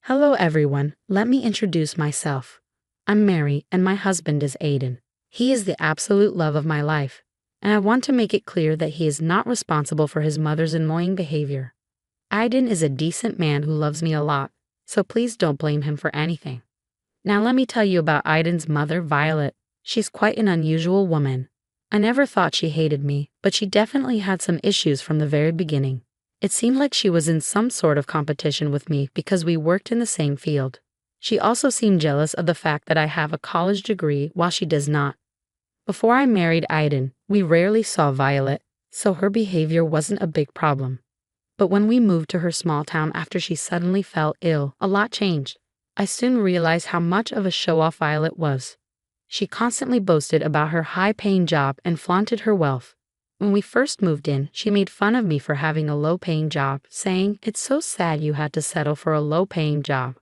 Hello everyone, let me introduce myself. I'm Mary and my husband is Aiden. He is the absolute love of my life, and I want to make it clear that he is not responsible for his mother's annoying behavior. Aiden is a decent man who loves me a lot, so please don't blame him for anything. Now let me tell you about Aiden's mother, Violet. She's quite an unusual woman. I never thought she hated me, but she definitely had some issues from the very beginning. It seemed like she was in some sort of competition with me because we worked in the same field. She also seemed jealous of the fact that I have a college degree while she does not. Before I married Aiden, we rarely saw Violet, so her behavior wasn't a big problem. But when we moved to her small town after she suddenly fell ill, a lot changed. I soon realized how much of a show-off Violet was. She constantly boasted about her high-paying job and flaunted her wealth. When we first moved in, she made fun of me for having a low-paying job, saying, "It's so sad you had to settle for a low-paying job.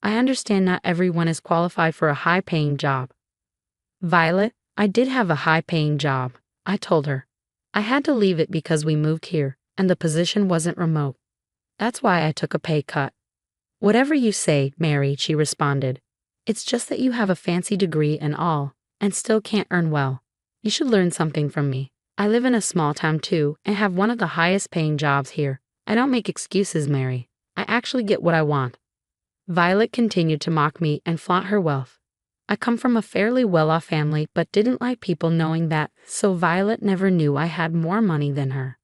I understand not everyone is qualified for a high-paying job." "Violet, I did have a high-paying job," I told her. "I had to leave it because we moved here, and the position wasn't remote. That's why I took a pay cut." "Whatever you say, Mary," she responded. "It's just that you have a fancy degree and all, and still can't earn well. You should learn something from me. I live in a small town too, and have one of the highest paying jobs here. I don't make excuses, Mary. I actually get what I want." Violet continued to mock me and flaunt her wealth. I come from a fairly well-off family but didn't like people knowing that, so Violet never knew I had more money than her.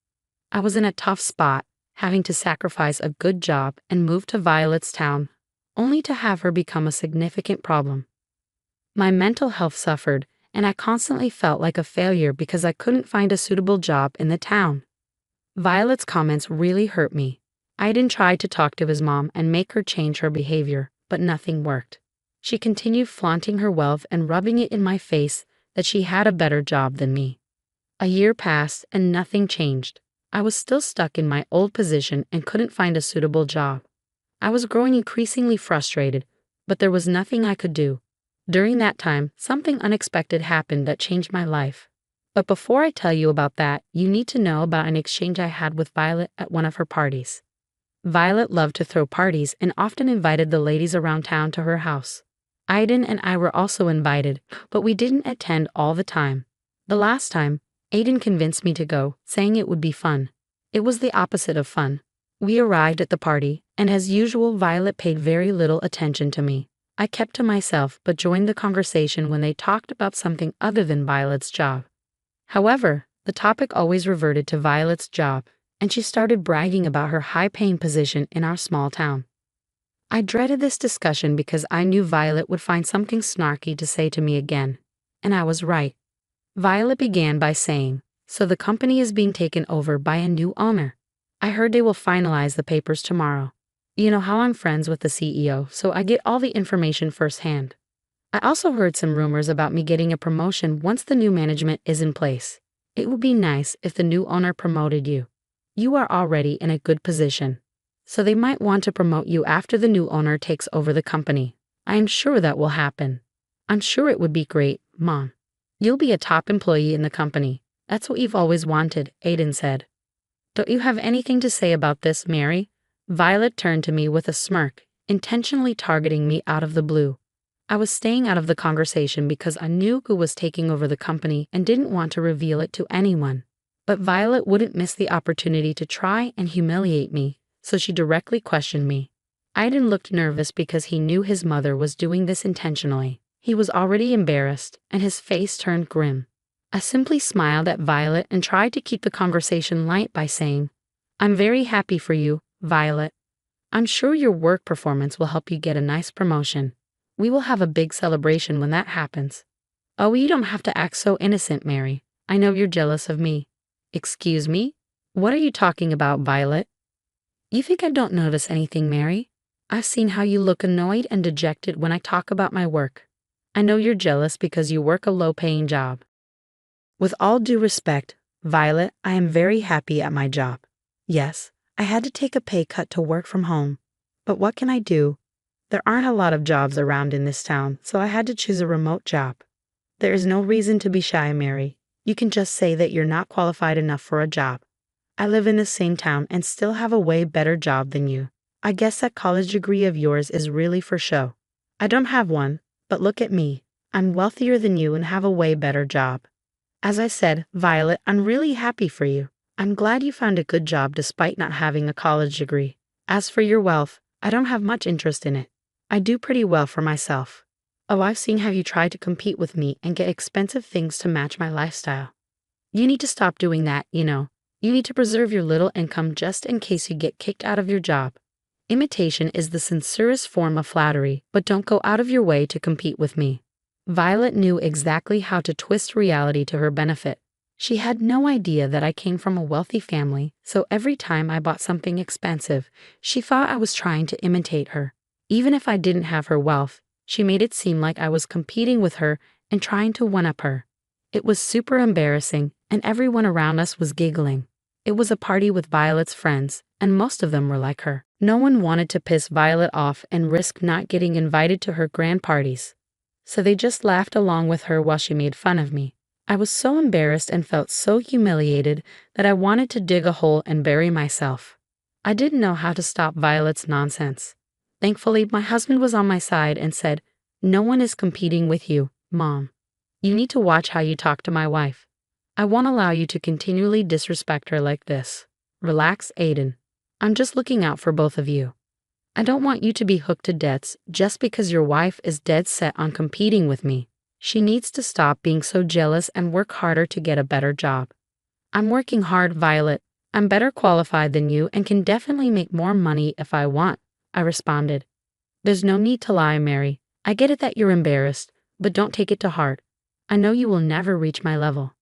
I was in a tough spot, having to sacrifice a good job and move to Violet's town, only to have her become a significant problem. My mental health suffered, and I constantly felt like a failure because I couldn't find a suitable job in the town. Violet's comments really hurt me. Aiden tried to talk to his mom and make her change her behavior, but nothing worked. She continued flaunting her wealth and rubbing it in my face that she had a better job than me. A year passed and nothing changed. I was still stuck in my old position and couldn't find a suitable job. I was growing increasingly frustrated, but there was nothing I could do. During that time, something unexpected happened that changed my life. But before I tell you about that, you need to know about an exchange I had with Violet at one of her parties. Violet loved to throw parties and often invited the ladies around town to her house. Aiden and I were also invited, but we didn't attend all the time. The last time, Aiden convinced me to go, saying it would be fun. It was the opposite of fun. We arrived at the party, and as usual, Violet paid very little attention to me. I kept to myself but joined the conversation when they talked about something other than Violet's job. However, the topic always reverted to Violet's job, and she started bragging about her high-paying position in our small town. I dreaded this discussion because I knew Violet would find something snarky to say to me again, and I was right. Violet began by saying, "So the company is being taken over by a new owner. I heard they will finalize the papers tomorrow. You know how I'm friends with the CEO, so I get all the information firsthand. I also heard some rumors about me getting a promotion once the new management is in place. It would be nice if the new owner promoted you. You are already in a good position, so they might want to promote you after the new owner takes over the company. I am sure that will happen. I'm sure it would be great, Mom. You'll be a top employee in the company. That's what you've always wanted," Aiden said. "Don't you have anything to say about this, Mary?" Violet turned to me with a smirk, intentionally targeting me out of the blue. I was staying out of the conversation because I knew who was taking over the company and didn't want to reveal it to anyone. But Violet wouldn't miss the opportunity to try and humiliate me, so she directly questioned me. Aiden looked nervous because he knew his mother was doing this intentionally. He was already embarrassed, and his face turned grim. I simply smiled at Violet and tried to keep the conversation light by saying, "I'm very happy for you, Violet. I'm sure your work performance will help you get a nice promotion. We will have a big celebration when that happens." "Oh, you don't have to act so innocent, Mary. I know you're jealous of me." "Excuse me? What are you talking about, Violet?" "You think I don't notice anything, Mary? I've seen how you look annoyed and dejected when I talk about my work. I know you're jealous because you work a low-paying job." With all due respect, Violet, I am very happy at my job. Yes, I had to take a pay cut to work from home. But what can I do? There aren't a lot of jobs around in this town, so I had to choose a remote job. There is no reason to be shy, Mary. You can just say that you're not qualified enough for a job. I live in the same town and still have a way better job than you. I guess that college degree of yours is really for show. I don't have one, but look at me. I'm wealthier than you and have a way better job. As I said, Violet, I'm really happy for you. I'm glad you found a good job despite not having a college degree. As for your wealth, I don't have much interest in it. I do pretty well for myself. Oh, I've seen how you try to compete with me and get expensive things to match my lifestyle. You need to stop doing that, you know. You need to preserve your little income just in case you get kicked out of your job. Imitation is the sincerest form of flattery, but don't go out of your way to compete with me. Violet knew exactly how to twist reality to her benefit. She had no idea that I came from a wealthy family, so every time I bought something expensive, she thought I was trying to imitate her. Even if I didn't have her wealth, she made it seem like I was competing with her and trying to one-up her. It was super embarrassing, and everyone around us was giggling. It was a party with Violet's friends, and most of them were like her. No one wanted to piss Violet off and risk not getting invited to her grand parties. So they just laughed along with her while she made fun of me. I was so embarrassed and felt so humiliated that I wanted to dig a hole and bury myself. I didn't know how to stop Violet's nonsense. Thankfully, my husband was on my side and said, "No one is competing with you, Mom. You need to watch how you talk to my wife. I won't allow you to continually disrespect her like this. Relax, Aiden. I'm just looking out for both of you. I don't want you to be hooked to debts just because your wife is dead set on competing with me. She needs to stop being so jealous and work harder to get a better job." "I'm working hard, Violet. I'm better qualified than you and can definitely make more money if I want," I responded. "There's no need to lie, Mary. I get it that you're embarrassed, but don't take it to heart. I know you will never reach my level."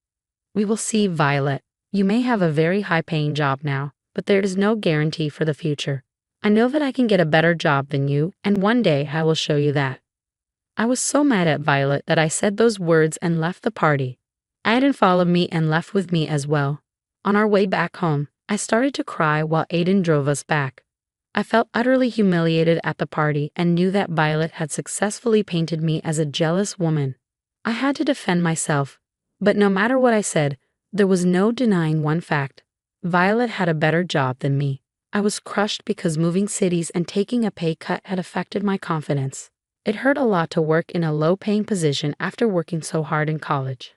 "We will see, Violet. You may have a very high-paying job now, but there is no guarantee for the future. I know that I can get a better job than you, and one day I will show you that." I was so mad at Violet that I said those words and left the party. Aiden followed me and left with me as well. On our way back home, I started to cry while Aiden drove us back. I felt utterly humiliated at the party and knew that Violet had successfully painted me as a jealous woman. I had to defend myself, but no matter what I said, there was no denying one fact. Violet had a better job than me. I was crushed because moving cities and taking a pay cut had affected my confidence. It hurt a lot to work in a low-paying position after working so hard in college.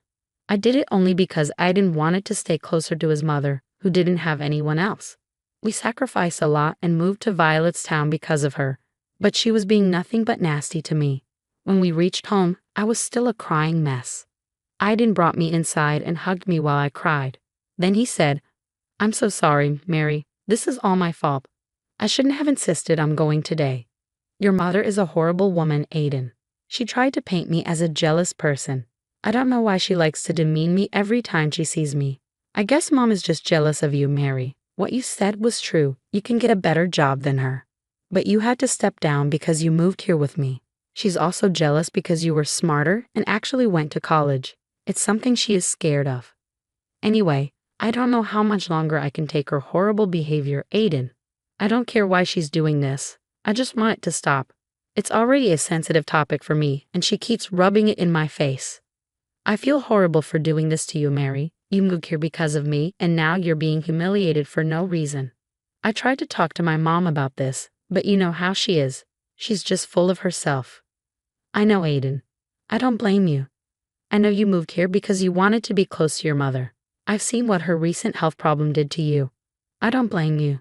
I did it only because Aiden wanted to stay closer to his mother, who didn't have anyone else. We sacrificed a lot and moved to Violet's town because of her, but she was being nothing but nasty to me. When we reached home, I was still a crying mess. Aiden brought me inside and hugged me while I cried. Then he said, "I'm so sorry, Mary. This is all my fault. I shouldn't have insisted on going today. Your mother is a horrible woman, Aiden. She tried to paint me as a jealous person. I don't know why she likes to demean me every time she sees me. I guess Mom is just jealous of you, Mary. What you said was true. You can get a better job than her. But you had to step down because you moved here with me. She's also jealous because you were smarter and actually went to college. It's something she is scared of. Anyway, I don't know how much longer I can take her horrible behavior, Aiden. I don't care why she's doing this. I just want it to stop. It's already a sensitive topic for me, and she keeps rubbing it in my face. I feel horrible for doing this to you, Mary. You moved here because of me, and now you're being humiliated for no reason. I tried to talk to my mom about this, but you know how she is. She's just full of herself." "I know, Aiden. I don't blame you. I know you moved here because you wanted to be close to your mother. I've seen what her recent health problem did to you. I don't blame you.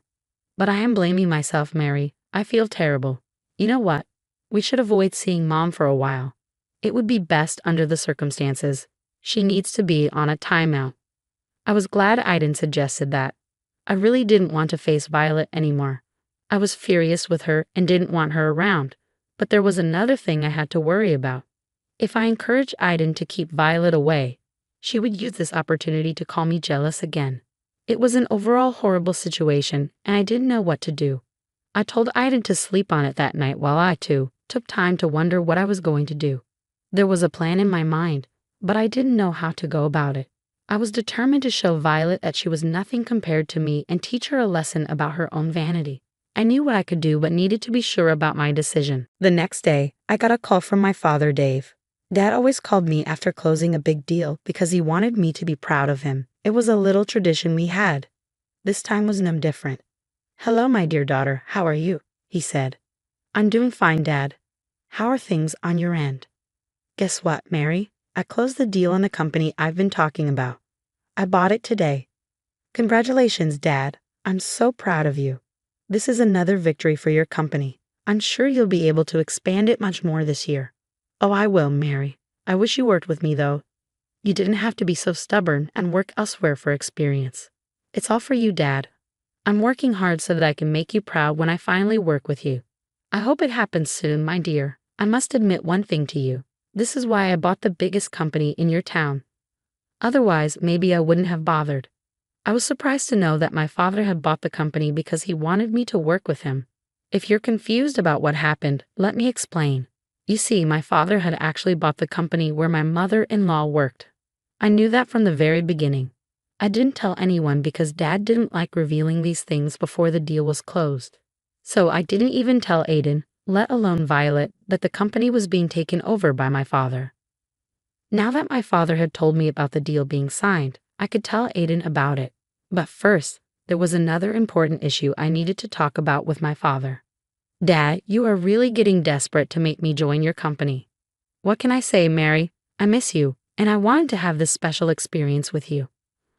But I am blaming myself, Mary. I feel terrible. You know what? We should avoid seeing Mom for a while. It would be best under the circumstances. She needs to be on a timeout." I was glad Aiden suggested that. I really didn't want to face Violet anymore. I was furious with her and didn't want her around, but there was another thing I had to worry about. If I encouraged Aiden to keep Violet away, she would use this opportunity to call me jealous again. It was an overall horrible situation, and I didn't know what to do. I told Aiden to sleep on it that night while I, too, took time to wonder what I was going to do. There was a plan in my mind, but I didn't know how to go about it. I was determined to show Violet that she was nothing compared to me and teach her a lesson about her own vanity. I knew what I could do but needed to be sure about my decision. The next day, I got a call from my father, Dave. Dad always called me after closing a big deal because he wanted me to be proud of him. It was a little tradition we had. This time was no different. "Hello, my dear daughter. How are you?" he said. I'm doing fine, Dad. How are things on your end? Guess what, Mary? I closed the deal on the company I've been talking about. I bought it today. Congratulations, Dad. I'm so proud of you. This is another victory for your company. I'm sure you'll be able to expand it much more this year. Oh, I will, Mary. I wish you worked with me, though. You didn't have to be so stubborn and work elsewhere for experience. It's all for you, Dad. I'm working hard so that I can make you proud when I finally work with you. I hope it happens soon, my dear. I must admit one thing to you. This is why I bought the biggest company in your town. Otherwise, maybe I wouldn't have bothered. I was surprised to know that my father had bought the company because he wanted me to work with him. If you're confused about what happened, let me explain. You see, my father had actually bought the company where my mother-in-law worked. I knew that from the very beginning. I didn't tell anyone because Dad didn't like revealing these things before the deal was closed. So I didn't even tell Aiden, let alone Violet, that the company was being taken over by my father. Now that my father had told me about the deal being signed, I could tell Aiden about it. But first, there was another important issue I needed to talk about with my father. Dad, you are really getting desperate to make me join your company. What can I say, Mary? I miss you, and I wanted to have this special experience with you.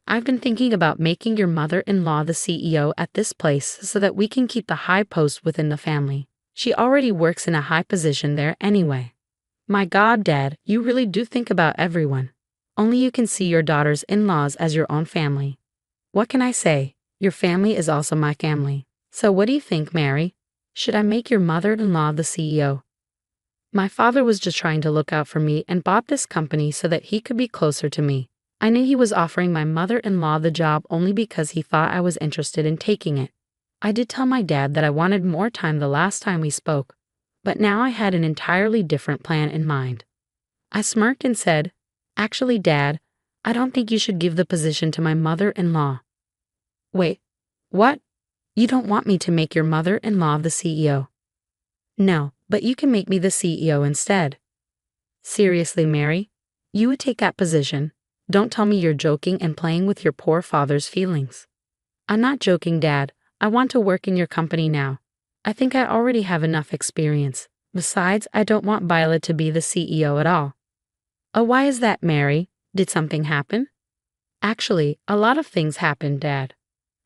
I've been thinking about making your mother-in-law the CEO at this place so that we can keep the high post within the family. She already works in a high position there anyway. My God, Dad, you really do think about everyone. Only you can see your daughter's in-laws as your own family. What can I say? Your family is also my family. So what do you think, Mary? Should I make your mother-in-law the CEO? My father was just trying to look out for me and bought this company so that he could be closer to me. I knew he was offering my mother-in-law the job only because he thought I was interested in taking it. I did tell my dad that I wanted more time the last time we spoke, but now I had an entirely different plan in mind. I smirked and said, Actually, Dad, I don't think you should give the position to my mother-in-law. Wait, what? You don't want me to make your mother-in-law the CEO? No, but you can make me the CEO instead. Seriously, Mary? You would take that position? Don't tell me you're joking and playing with your poor father's feelings. I'm not joking, Dad. I want to work in your company now. I think I already have enough experience. Besides, I don't want Violet to be the CEO at all. Oh, why is that, Mary? Did something happen? Actually, a lot of things happened, Dad.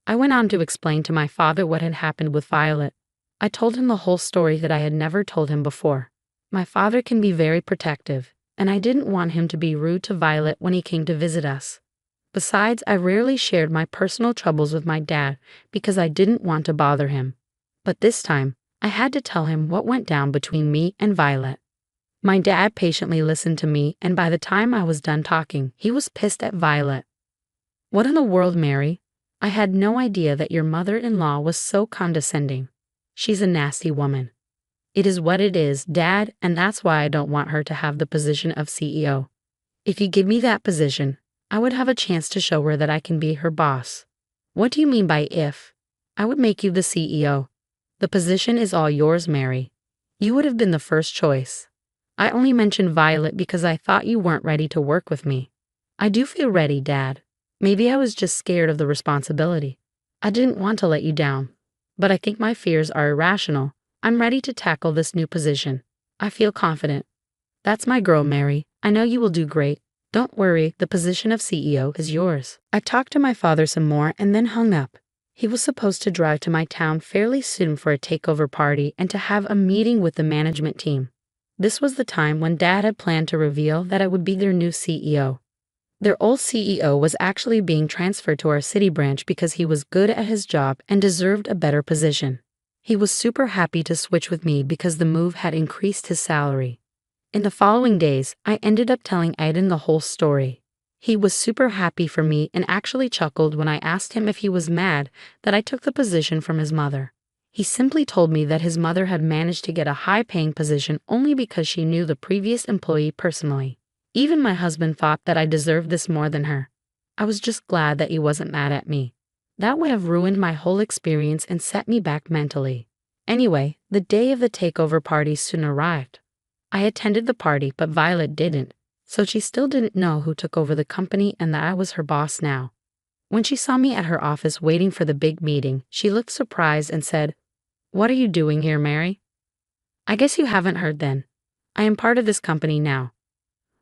I went on to explain to my father what had happened with Violet. I told him the whole story that I had never told him before. My father can be very protective, and I didn't want him to be rude to Violet when he came to visit us. Besides, I rarely shared my personal troubles with my dad because I didn't want to bother him. But this time, I had to tell him what went down between me and Violet. My dad patiently listened to me, and by the time I was done talking, he was pissed at Violet. What in the world, Mary? I had no idea that your mother-in-law was so condescending. She's a nasty woman. It is what it is, Dad, and that's why I don't want her to have the position of CEO. If you give me that position, I would have a chance to show her that I can be her boss. What do you mean by if? I would make you the CEO. The position is all yours, Mary. You would have been the first choice. I only mentioned Violet because I thought you weren't ready to work with me. I do feel ready, Dad. Maybe I was just scared of the responsibility. I didn't want to let you down. But I think my fears are irrational. I'm ready to tackle this new position. I feel confident. That's my girl, Mary. I know you will do great. Don't worry, the position of CEO is yours. I talked to my father some more and then hung up. He was supposed to drive to my town fairly soon for a takeover party and to have a meeting with the management team. This was the time when Dad had planned to reveal that I would be their new CEO. Their old CEO was actually being transferred to our city branch because he was good at his job and deserved a better position. He was super happy to switch with me because the move had increased his salary. In the following days, I ended up telling Aiden the whole story. He was super happy for me and actually chuckled when I asked him if he was mad that I took the position from his mother. He simply told me that his mother had managed to get a high-paying position only because she knew the previous employee personally. Even my husband thought that I deserved this more than her. I was just glad that he wasn't mad at me. That would have ruined my whole experience and set me back mentally. Anyway, the day of the takeover party soon arrived. I attended the party, but Violet didn't, so she still didn't know who took over the company and that I was her boss now. When she saw me at her office waiting for the big meeting, she looked surprised and said, What are you doing here, Mary? I guess you haven't heard then. I am part of this company now.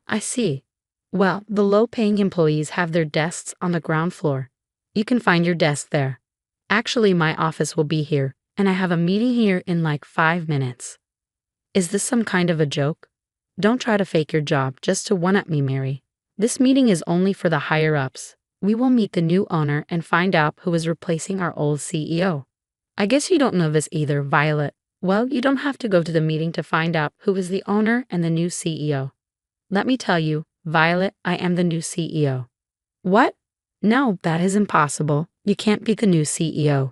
I see. Well, the low-paying employees have their desks on the ground floor. You can find your desk there. Actually, my office will be here, and I have a meeting here in like 5 minutes. Is this some kind of a joke? Don't try to fake your job just to one-up me, Mary. This meeting is only for the higher-ups. We will meet the new owner and find out who is replacing our old CEO. I guess you don't know this either, Violet. Well, you don't have to go to the meeting to find out who is the owner and the new CEO. Let me tell you, Violet, I am the new CEO. What? No, that is impossible. You can't be the new CEO.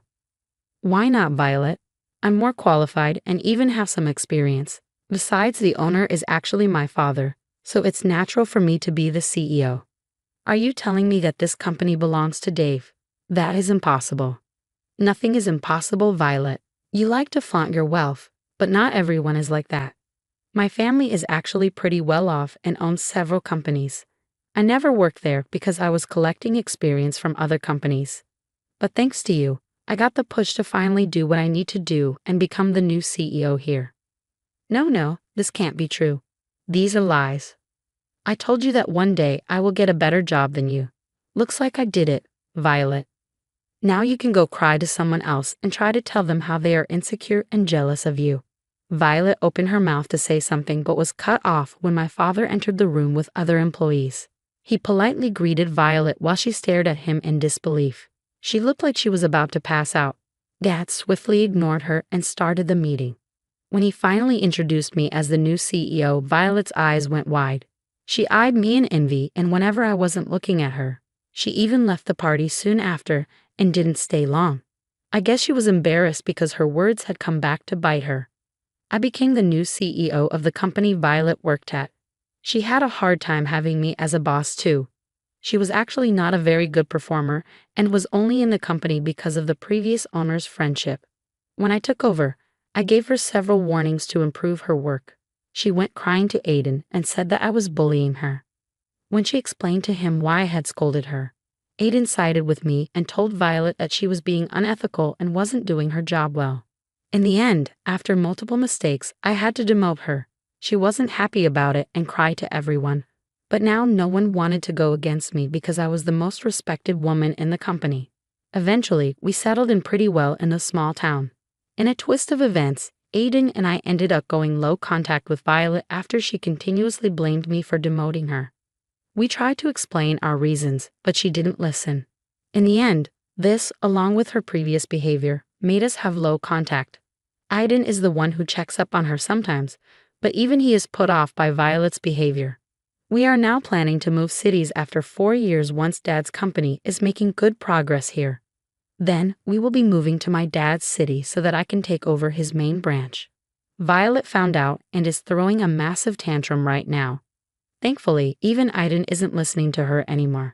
Why not, Violet? I'm more qualified and even have some experience. Besides, the owner is actually my father, so it's natural for me to be the CEO. Are you telling me that this company belongs to Dave? That is impossible. Nothing is impossible, Violet. You like to flaunt your wealth, but not everyone is like that. My family is actually pretty well off and owns several companies. I never worked there because I was collecting experience from other companies. But thanks to you, I got the push to finally do what I need to do and become the new CEO here. No, this can't be true. These are lies. I told you that one day I will get a better job than you. Looks like I did it, Violet. Now you can go cry to someone else and try to tell them how they are insecure and jealous of you. Violet opened her mouth to say something but was cut off when my father entered the room with other employees. He politely greeted Violet while she stared at him in disbelief. She looked like she was about to pass out. Dad swiftly ignored her and started the meeting. When he finally introduced me as the new CEO, Violet's eyes went wide. She eyed me in envy, and whenever I wasn't looking at her, she even left the party soon after and didn't stay long. I guess she was embarrassed because her words had come back to bite her. I became the new CEO of the company Violet worked at. She had a hard time having me as a boss too. She was actually not a very good performer and was only in the company because of the previous owner's friendship. When I took over, I gave her several warnings to improve her work. She went crying to Aiden and said that I was bullying her. When she explained to him why I had scolded her, Aiden sided with me and told Violet that she was being unethical and wasn't doing her job well. In the end, after multiple mistakes, I had to demote her. She wasn't happy about it and cried to everyone. But now no one wanted to go against me because I was the most respected woman in the company. Eventually, we settled in pretty well in a small town. In a twist of events, Aiden and I ended up going low contact with Violet after she continuously blamed me for demoting her. We tried to explain our reasons, but she didn't listen. In the end, this, along with her previous behavior, made us have low contact. Aiden is the one who checks up on her sometimes, but even he is put off by Violet's behavior. We are now planning to move cities after 4 years once Dad's company is making good progress here. Then, we will be moving to my dad's city so that I can take over his main branch. Violet found out and is throwing a massive tantrum right now. Thankfully, even Aiden isn't listening to her anymore.